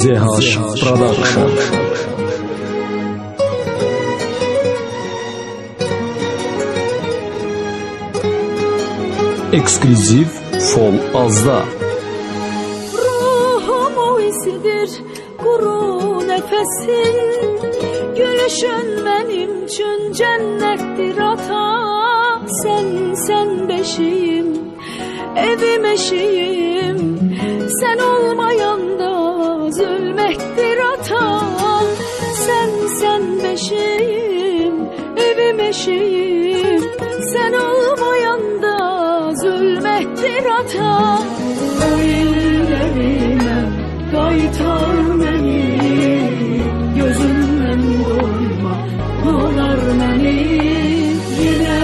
ZH Production. Ekskluziv Fol Azda. Ruhumu isidir kuru nefesin, gülüşün benim için cennettir ata. Sen beşiğim, evim eşiğim, sen olmayanda zulmettir ata. Sen beşiğim, evim eşiğim, sen olmayanda zulmettir ata. O illerime kaytar beni, gözümden doyma dolar beni. Yine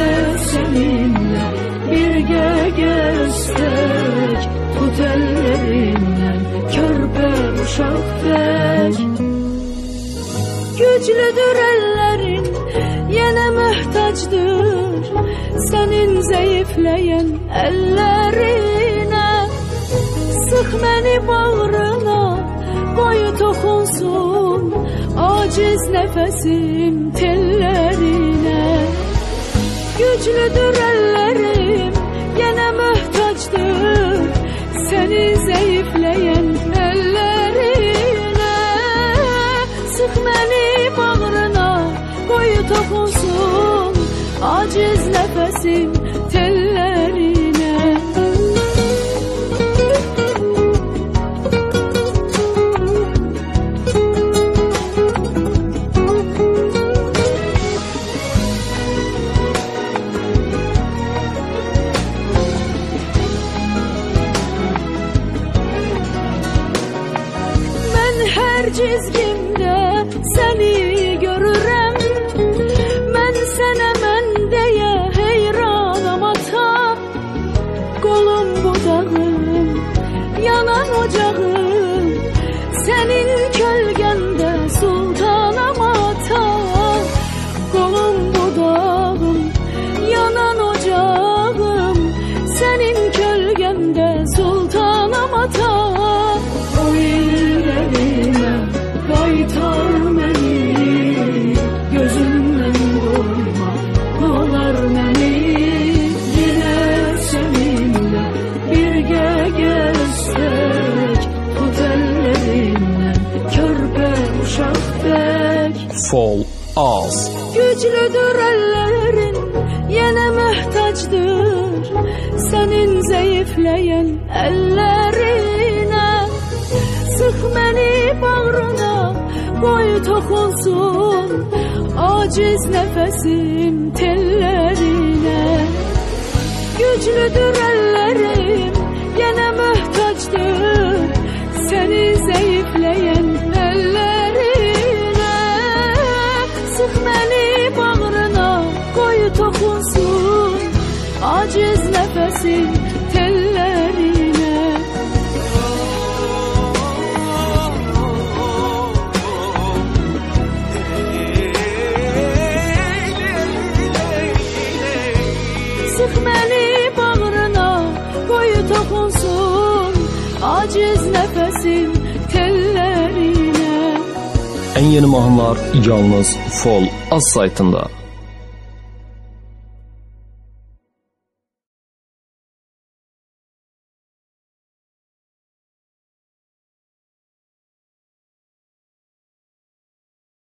seninle birge gezsek, tut ellerinden körpe uşak tek. Güçlüdür ellerin, yine muhtaçdır senin zayıflayan ellerine. Sık beni bağrına, koy tokunsun aciz nefesim tellerine. Güçlüdür ellerim, yine muhtaçdır seni zayıflayan ellerine. Sık beni bağrına, koy tokunsun aciz nefesim tellerine. Ben her çizgimde seni görürüm, ben sana men diye heyranım ata. Kolum budağım, yanan ocağım, senin kölgende sultanım ata. Kolum budağım, yanan ocağım, senin kölgende sultanım ata. O illerime kaytar beni, gözümden doyma dolar beni. Yine seninle birge gezsek, tut ellerinden körpe uşak tek. Fol Az. Güçlüdür ellerin, yine muhtaçdır senin zayıflayan ellerine. Sık beni bağrına, koy tokunsun aciz nefesim tellerine. Güçlüdür ellerim, yine muhtaçdır seni zayıflayan ellerine. Sık beni bağrına, koy tokunsun aciz nefesim tellerine. Sık beni bağrına, koy tokunsun aciz nefesim tellerine. En yeni mahnılar yalnız Fol Az saytında.